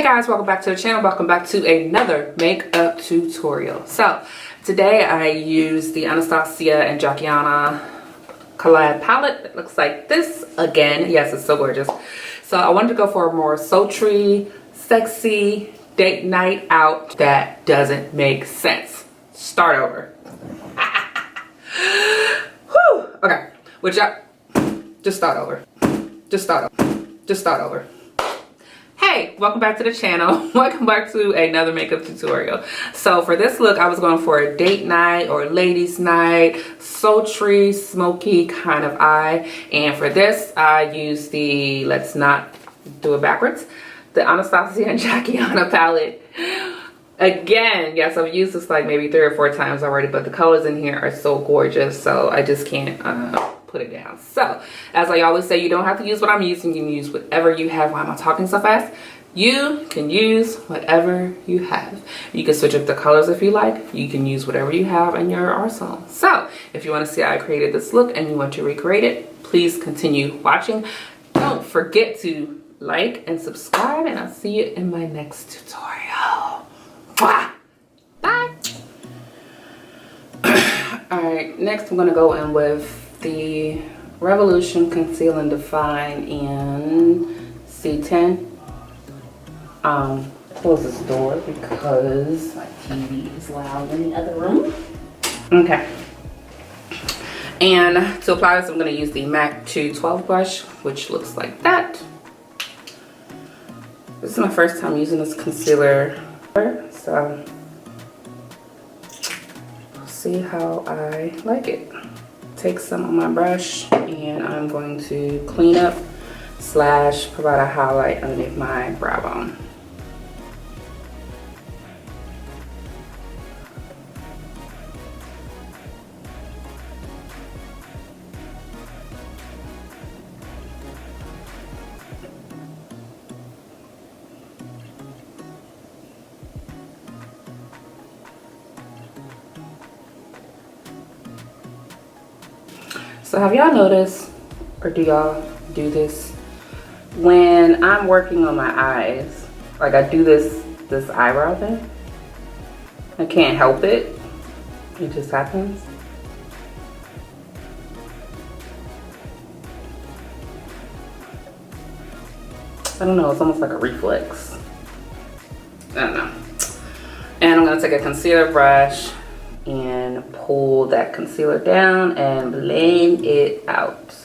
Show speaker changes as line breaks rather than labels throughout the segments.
guys, welcome back to the channel. Welcome back to another makeup tutorial. So today I use the Anastasia and Jacquiana collab palette. It looks like this again. Yes, it's so gorgeous. So I wanted to go for a more sultry, sexy date night out that doesn't make sense. Start over. Whew. Okay, just start over. Just start over. Hey, welcome back to the channel. Welcome back to another makeup tutorial. So for this look, I was going for a date night or ladies night, sultry, smoky kind of eye. And for this, I used the, let's not do it backwards, the Anastasia and Jacquiana palette. Again, yes, I've used this like maybe 3 or 4 times already, but the colors in here are so gorgeous, so I just can't put it down. So as I always say, you don't have to use what I'm using. You can use whatever you have. Why am I talking so fast? You can use whatever you have. You can switch up the colors if you like. You can use whatever you have in your arsenal. So if you want to see how I created this look and you want to recreate it, please continue watching. Don't forget to like and subscribe, and I'll see you in my next tutorial. Bye. Alright, next I'm going to go in with the Revolution Conceal and Define in C10. Close this door because my TV is loud in the other room. Okay. And to apply this, I'm going to use the MAC 212 brush, which looks like that. This is my first time using this concealer, so we'll see how I like it. Take some on my brush and I'm going to clean up / provide a highlight underneath my brow bone. So have y'all noticed, or do y'all do this, when I'm working on my eyes, like I do this eyebrow thing? I can't help it. It just happens. I don't know, it's almost like a reflex. I don't know. And I'm gonna take a concealer brush and pull that concealer down and blend it out.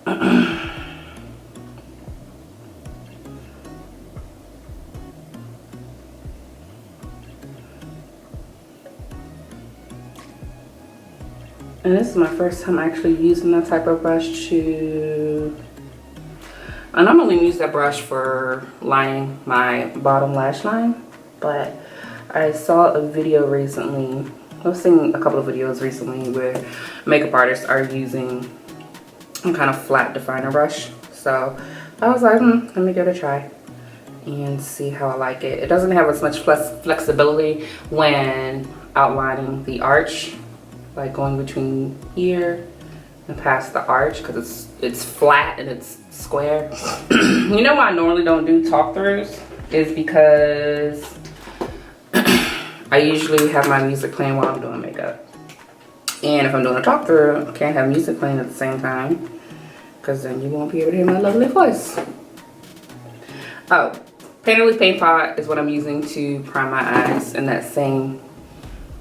And this is my first time actually using that type of brush to... I normally use that brush for lining my bottom lash line, but I saw a video recently, I've seen a couple of videos recently where makeup artists are using a kind of flat definer brush. So I was like, let me give it a try and see how I like it. It doesn't have as much flexibility when outlining the arch, like going between here and past the arch, because it's flat and it's square. You know why I normally don't do talk throughs is because I usually have my music playing while I'm doing makeup. And if I'm doing a talk through, I can't have music playing at the same time, because then you won't be able to hear my lovely voice. Oh, Painterly Paint Pot is what I'm using to prime my eyes in that same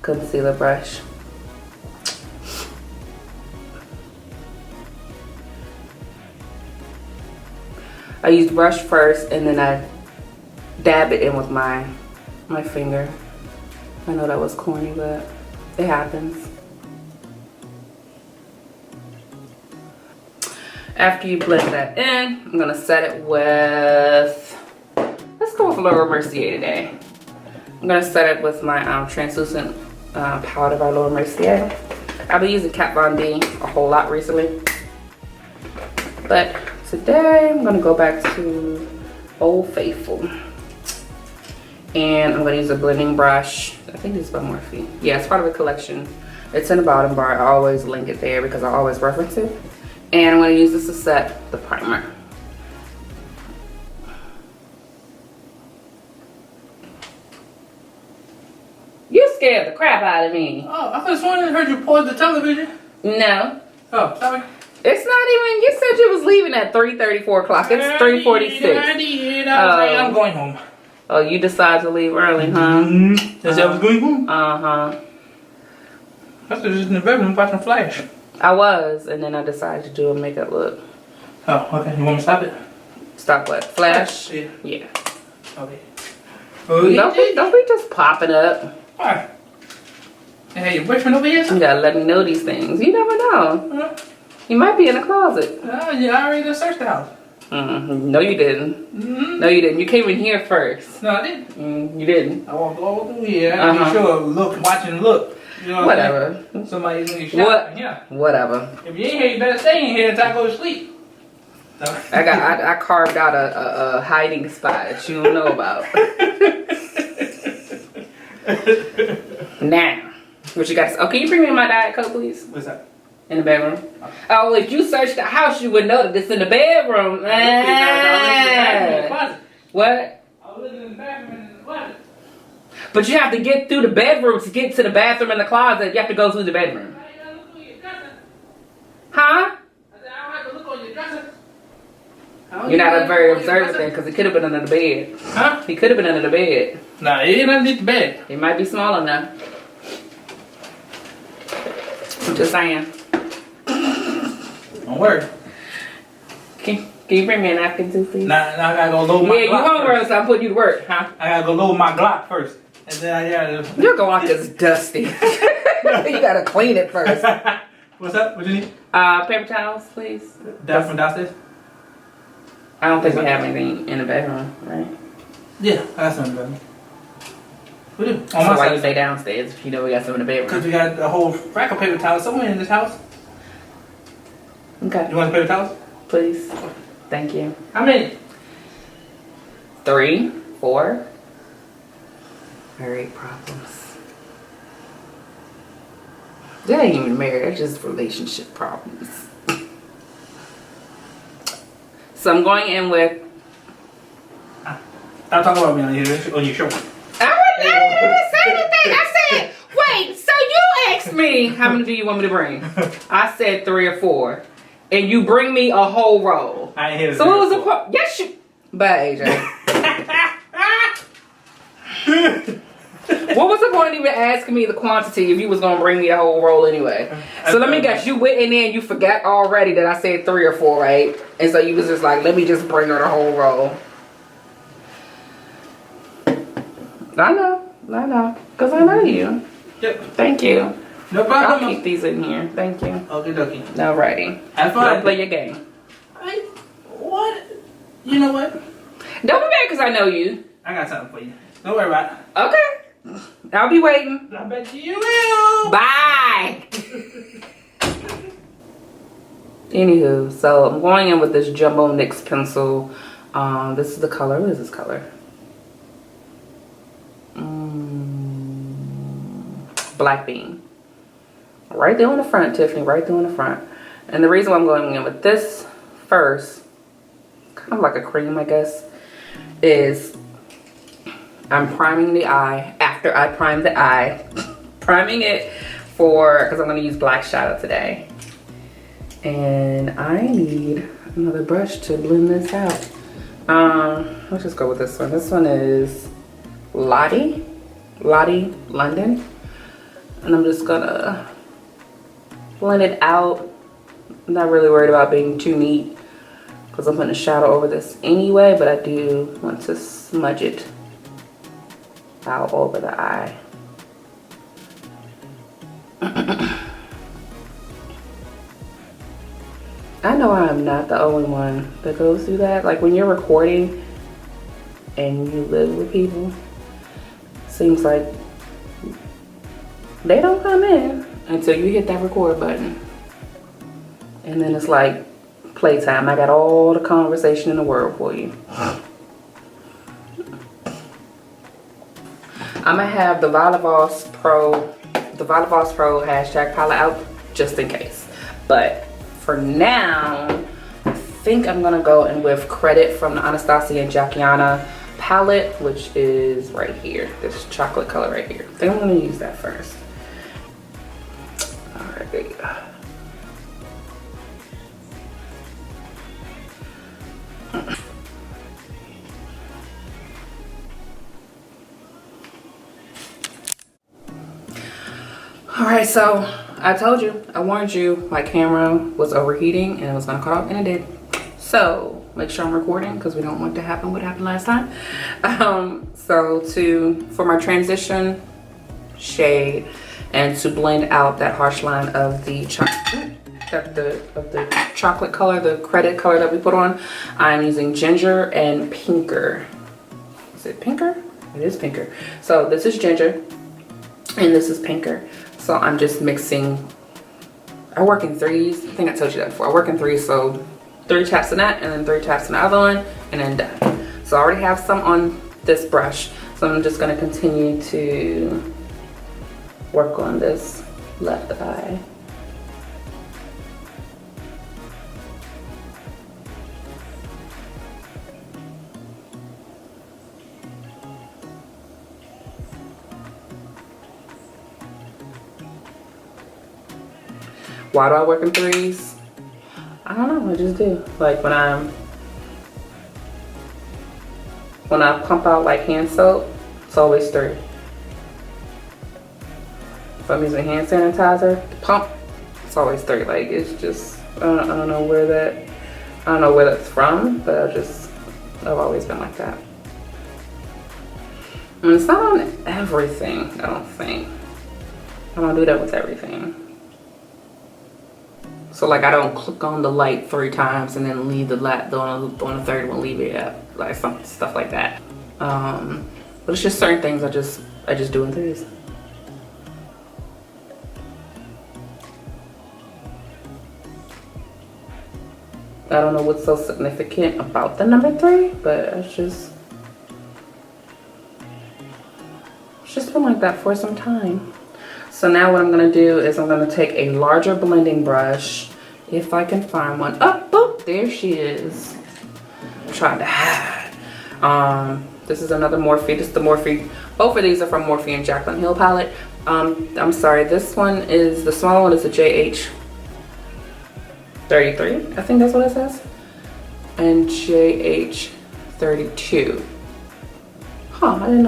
concealer brush. I use brush first and then I dab it in with my finger. I know that was corny, but it happens. After you blend that in, I'm gonna set it with, let's go with Laura Mercier today. I'm gonna set it with my translucent powder by Laura Mercier. I've been using Kat Von D a whole lot recently, but today I'm gonna go back to Old Faithful. And I'm going to use a blending brush. I think this is by Morphe. Yeah, it's part of a collection. It's in the bottom bar. I always link it there because I always reference it. And I'm going to use this to set the primer. scared the crap out of me.
Oh, I just wanted to heard you pause the television.
No.
Oh, sorry.
It's not even, you said you was leaving at 3:30, 4 o'clock. It's 3:46.
I did. I'm going home.
Oh, you decided to leave early, huh?
That's I was going home.
Uh-huh.
I was just in the bedroom watching Flash.
I was, and then I decided to do a makeup look.
Oh, okay. You want me to stop it?
Stop what? Flash?
Yeah.
Yeah.
Okay.
Don't be just popping up.
Alright. Hey, your boyfriend over here?
You gotta let me know these things. You never know. He might be in the closet.
Yeah, I already searched the house.
No, you didn't. No, you didn't. You came in here first.
No, I didn't.
You didn't.
I walked all through here. I be sure watching look. You know what
Whatever.
I mean? Somebody's in your shop.
What?
Yeah.
Whatever.
If you ain't here, you better stay in here until I go to sleep. So.
I carved out a hiding spot that you don't know about. Now, what you got to say? Oh, can you bring me my Diet Coke, please?
What's that?
In the bedroom. Oh, if you search the house, you would know that it's in the bedroom. What?
I was looking in the bathroom and in the closet.
But you have to get through the bedroom to get to the bathroom and the closet. You have to go through the bedroom.
I ain't gotta look on your dresser.
Huh?
I said, I don't have to look on your dresser.
You're not a very observant then, because it could have been under the bed.
Huh?
He could have been under the bed.
Nah, it ain't underneath the bed.
It might be small enough. I'm just saying.
Don't worry.
Can you bring me a napkin too, please?
Now I gotta go load my
Yeah, you
Glock
hungry,
first.
so I'm putting you to work, huh?
I gotta go load my Glock first. And then I gotta...
Your Glock is dusty. You gotta clean it first.
What's up? What you need?
Paper towels, please.
Down from downstairs?
I don't think we have anything in the bedroom, right?
Yeah, I got some in the bedroom. We do.
So why you say downstairs if you know we got some in the bedroom?
Because we got a whole rack of paper towels somewhere in this house.
Okay.
You want paper towels?
Please. Thank you.
How many?
3, 4. Married problems. That ain't even married, that's just relationship problems. So I'm going in with...
Stop talking about me on your show.
I didn't say anything. I said, wait, so you asked me, how many do you want me to bring? I said 3 or 4. And you bring me a whole roll.
I ain't here to
So what was the point? Yes, you... Bye, AJ. What was the point of even asking me the quantity if you was going to bring me a whole roll anyway? So let me guess, you went in there and you forgot already that I said 3 or 4, right? And so you was just like, let me just bring her the whole roll. I know. Because I know you.
Yep.
Thank you.
No problem.
I'll keep these in here. Thank you.
Okay, dokie.
Alrighty.
Have
Go
fun.
play your game.
What? You know what?
Don't be mad because I know you.
I got something for you. Don't worry about it.
Okay. I'll be waiting.
I bet you will.
Bye. Anywho, so I'm going in with this Jumbo NYX pencil. This is the color. What is this color? Black Bean. Right there on the front, Tiffany. Right there on the front. And the reason why I'm going in with this first, kind of like a cream, I guess, is I'm priming the eye after I prime the eye. Priming it because I'm going to use black shadow today. And I need another brush to blend this out. Let's just go with this one. This one is Lottie London. And I'm just gonna blend it out. I'm not really worried about being too neat because I'm putting a shadow over this anyway, but I do want to smudge it out over the eye. I know I'm not the only one that goes through that. Like when you're recording and you live with people, seems like they don't come in until you hit that record button. And then it's like playtime. I got all the conversation in the world for you. I'm gonna have the Volavoss Pro hashtag palette out just in case. But for now, I think I'm gonna go in with Credit from the Anastasia and Jacquiana palette, which is right here, this chocolate color right here. I think I'm gonna use that first. All right, there you go. All right, so I told you, I warned you, my camera was overheating and it was gonna cut off, and it did. So make sure I'm recording because we don't want to happen what happened last time. For my transition shade and to blend out that harsh line of the chocolate color, the credit color that we put on, I'm using ginger and pinker. Is it pinker? It is pinker. So this is ginger and this is pinker. So I'm just mixing. I work in threes. I think I told you that before. I work in threes, so 3 taps in that and then 3 taps in the other one and then done. So I already have some on this brush. So I'm just gonna continue to work on this left eye. Why do I work in threes? I don't know, I just do. Like when I pump out like hand soap, it's always 3. If I'm using hand sanitizer, the pump, it's always 3. Like it's just, I don't know where that's from, but I've always been like that. And it's not on everything, I don't think. I don't do that with everything. So like I don't click on the light 3 times and then leave the light on the third one, leave it up, like some stuff like that. But it's just certain things I just do in threes. I don't know what's so significant about the number 3, but it's just been like that for some time. So now what I'm gonna do is I'm gonna take a larger blending brush, if I can find one. Oh, boop, there she is. I'm trying to hide. This is another Morphe. This is the Morphe. Both of these are from Morphe and Jaclyn Hill palette. I'm sorry, this one is, the smaller one is a JH 33. I think that's what it says. And JH 32. Huh, I didn't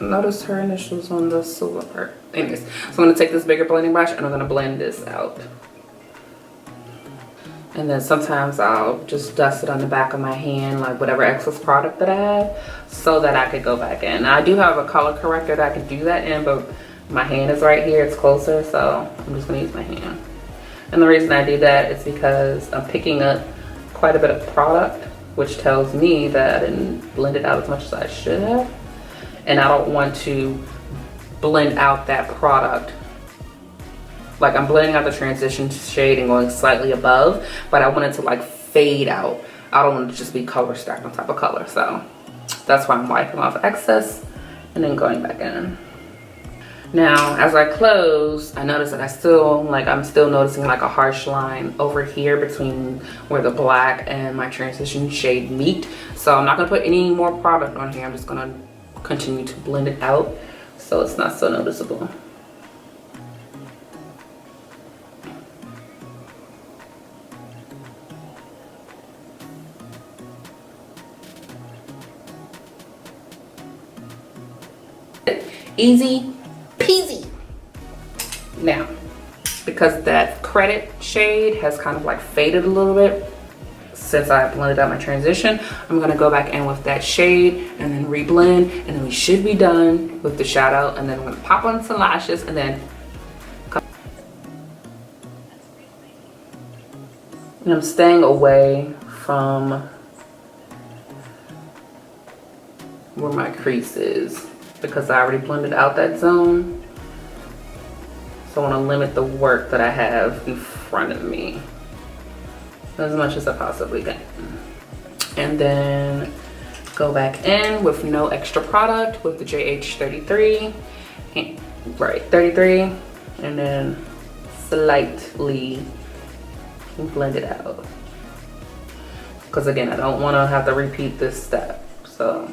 notice her initials on the silver part. Anyways, so I'm gonna take this bigger blending brush and I'm gonna blend this out. And then sometimes I'll just dust it on the back of my hand, like whatever excess product that I have, so that I could go back in. Now, I do have a color corrector that I can do that in, but my hand is right here, it's closer, so I'm just gonna use my hand. And the reason I do that is because I'm picking up quite a bit of product, which tells me that I didn't blend it out as much as I should have. And I don't want to blend out that product. Like I'm blending out the transition shade and going slightly above, but I want it to like fade out. I don't want it to just be color stacked on top of color. So that's why I'm wiping off excess and then going back in. Now, as I close, I notice that I'm still noticing like a harsh line over here between where the black and my transition shade meet. So I'm not gonna put any more product on here. I'm just gonna continue to blend it out so it's not so noticeable. Easy peasy. Now, because that credit shade has kind of like faded a little bit since I blended out my transition, I'm gonna go back in with that shade and then reblend, and then we should be done with the shadow. And then I'm gonna pop on some lashes and then I'm staying away from where my crease is, because I already blended out that zone. So I want to limit the work that I have in front of me as much as I possibly can. And then go back in with no extra product with the JH 33. Right, 33. And then slightly blend it out. Because again, I don't want to have to repeat this step. So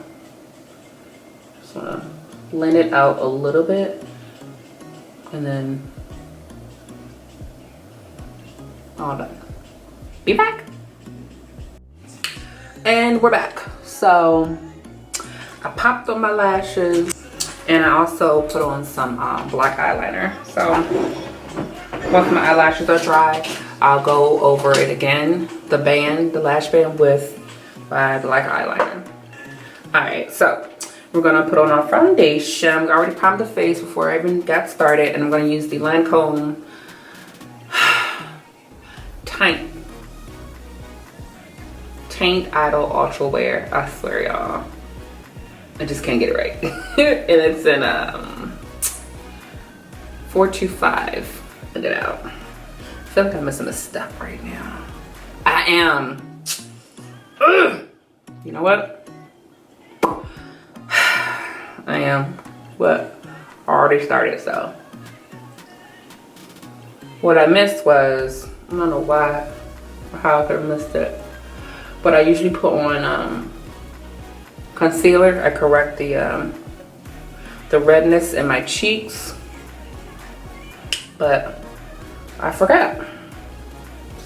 Just wanna blend it out a little bit, and then all done. Be back. And we're back. So I popped on my lashes, and I also put on some black eyeliner. So once my eyelashes are dry, I'll go over it again, the lash band with my black eyeliner. All right, so we're gonna put on our foundation. I already primed the face before I even got started, and I'm gonna use the Lancome Taint Idol Ultra Wear. I swear, y'all, I just can't get it right. And it's in 425. Look it out. I feel like I'm missing a step right now. I am. Ugh. You know what? I am. What? I already started, so. What I missed was, I don't know why or how I could have missed it, but I usually put on concealer. I correct the redness in my cheeks, but I forgot.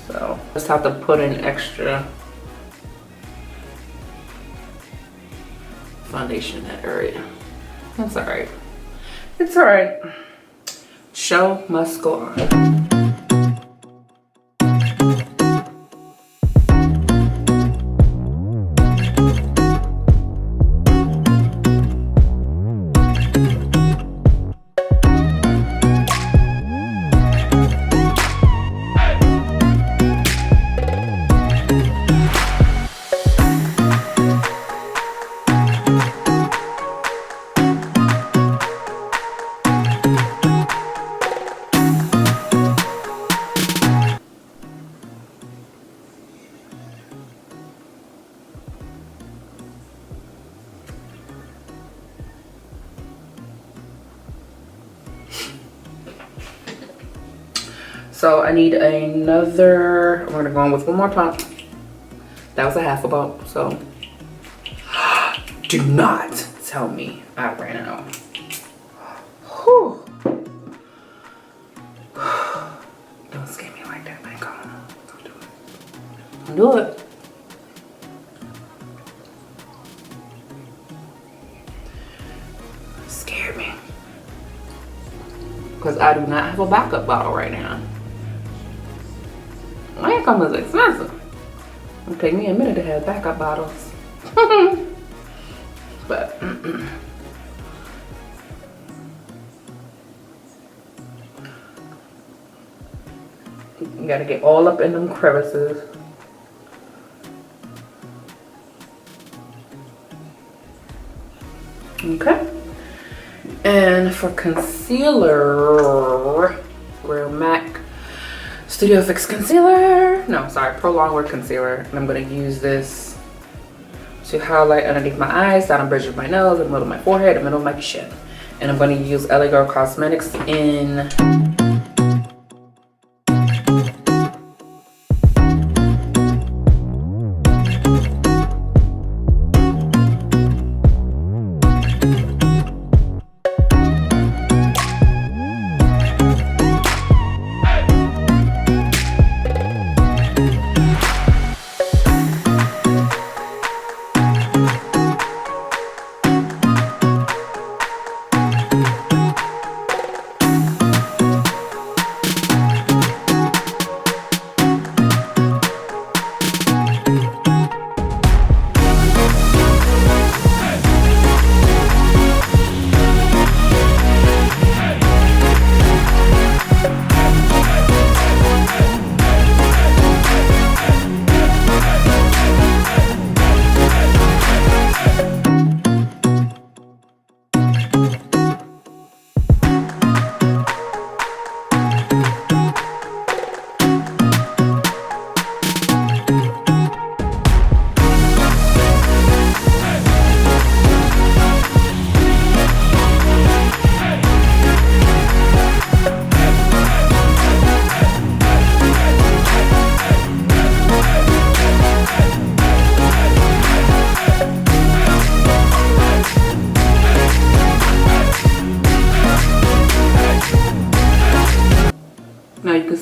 So just have to put in extra foundation in that area. That's all right. It's all right. Show must go on. So I need another, I'm gonna go on with one more pump. That was a half a bump, so. Do not tell me I ran out. Whew. Don't scare me like that, man, come on, don't do it. Don't do it. Scared me. Because I do not have a backup bottle right now. Lancome is expensive. It'll take me a minute to have backup bottles. But you gotta get all up in them crevices. Okay. And for concealer, Real MAC Studio Fix Concealer. No, sorry, Pro Longwear Concealer. And I'm gonna use this to highlight underneath my eyes, down the bridge of my nose, the middle of my forehead, the middle of my chin. And I'm gonna use LA Girl Cosmetics in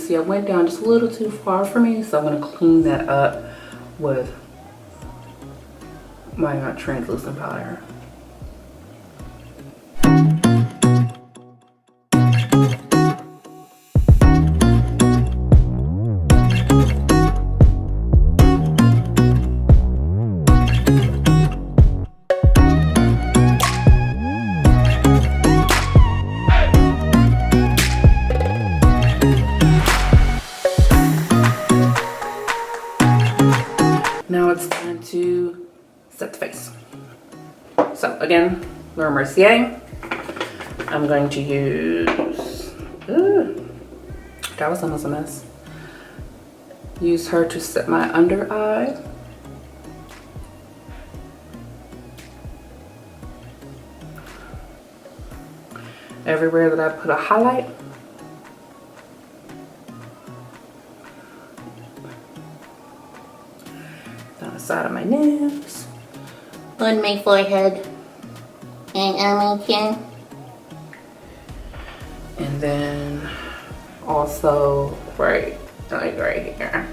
see I went down just a little too far for me, so I'm gonna clean that up with my translucent powder. Now it's time to set the face. So again, Laura Mercier. I'm going to use, that was almost a mess. Use her to set my under eye. Everywhere that I put a highlight. Down the side of my nose.
On my forehead and on my chin.
And then also right here.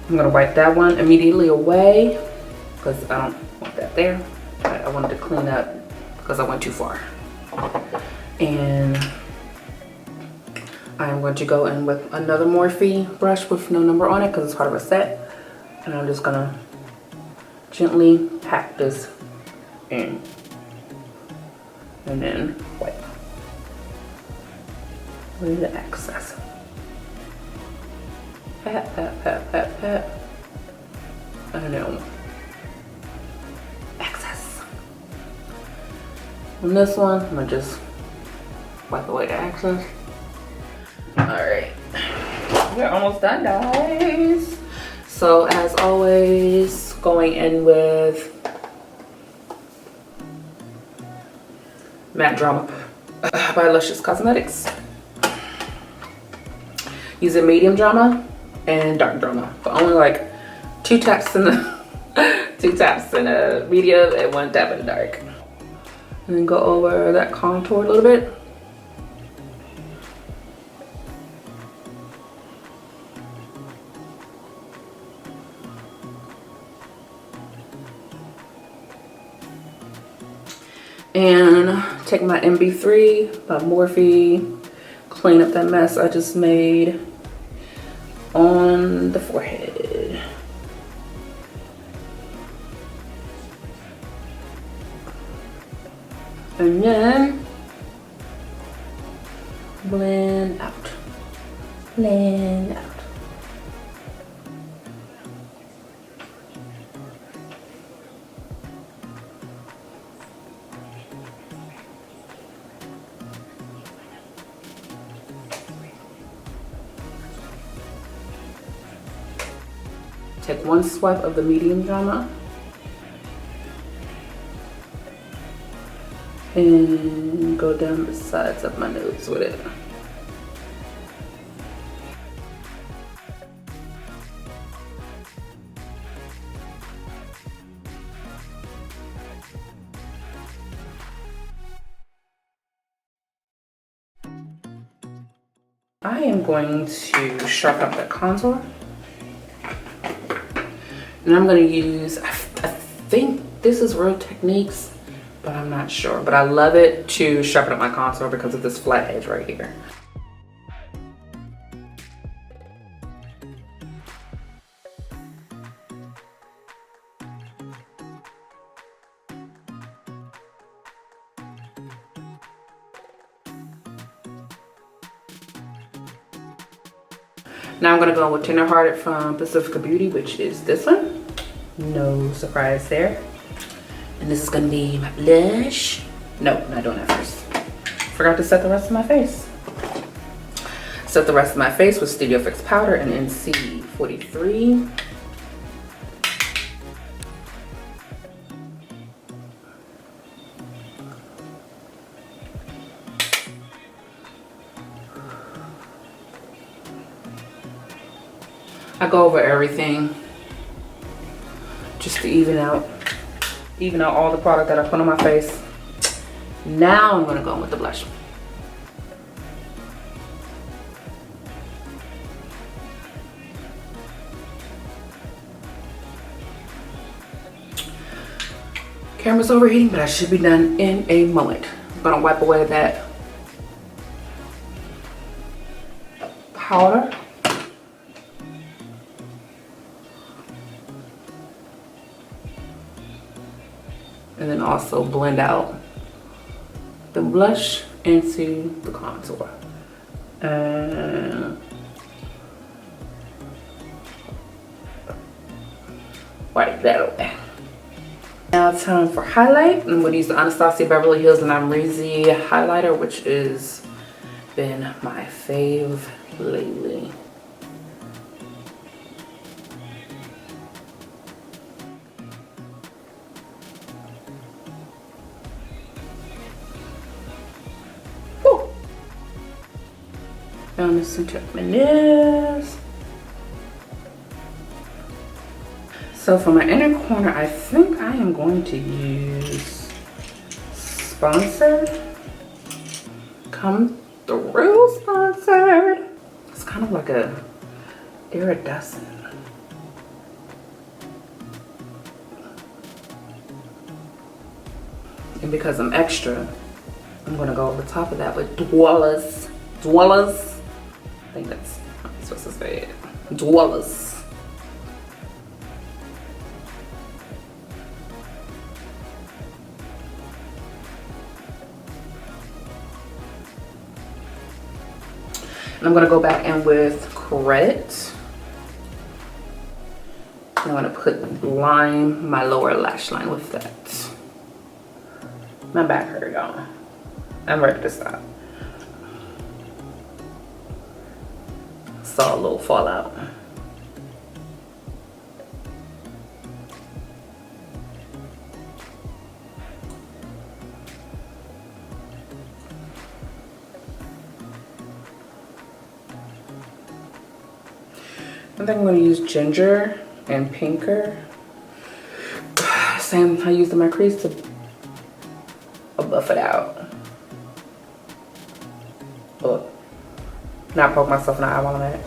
I'm gonna wipe that one immediately away because I don't want that there. But I wanted to clean up because I went too far. And I'm going to go in with another Morphe brush with no number on it because it's part of a set. And I'm just gonna gently pack this in and then wipe away the excess. Pat, pat, pat, pat, pat. And then excess. On this one, I'm gonna just wipe away the excess. Alright, we're almost done, guys. So as always, going in with Matte Drama by Luscious Cosmetics. Using medium drama and dark drama, but only like 2 taps in the 2 taps in a medium and 1 tap in the dark. And then go over that contour a little bit. And take my MB3 by Morphe, clean up that mess I just made on the forehead. And then blend out. Blend out. Take 1 swipe of the medium drama and go down the sides of my nose with it. I am going to sharpen up that contour. And I'm gonna use, I think this is Real Techniques, but I'm not sure. But I love it to sharpen up my contour because of this flat edge right here. Now I'm gonna go with Tender Hearted from Pacifica Beauty, which is this one. No surprise there. And this is gonna be my blush. No, I'm not doing that first. Forgot to set the rest of my face. Set the rest of my face with Studio Fix powder and NC43. I go over everything just to even out all the product that I put on my face. Now I'm gonna go in with the blush. Camera's overheating, but I should be done in a moment. I'm gonna wipe away that powder. And then also blend out the blush into the contour. And wipe that away. Now it's time for highlight. I'm going to use the Anastasia Beverly Hills and Amrezy highlighter, which has been my fave lately. Woo! Down the center of my nose. So for my inner corner, I think I am going to use Sponsored. Come Through Sponsored. It's kind of like a iridescent. And because I'm extra, I'm gonna go over the top of that with Dwellers. Dwellers. I think that's how I'm supposed to say it. Dwellers. And I'm gonna go back in with Credit. And I'm gonna line my lower lash line with that. My back hurt, y'all. I'm ready to stop. Saw a little fallout. I think I'm gonna use Ginger and Pinker. Same I used in my crease to buff it out. Oh, not poke myself in the eyeball on that.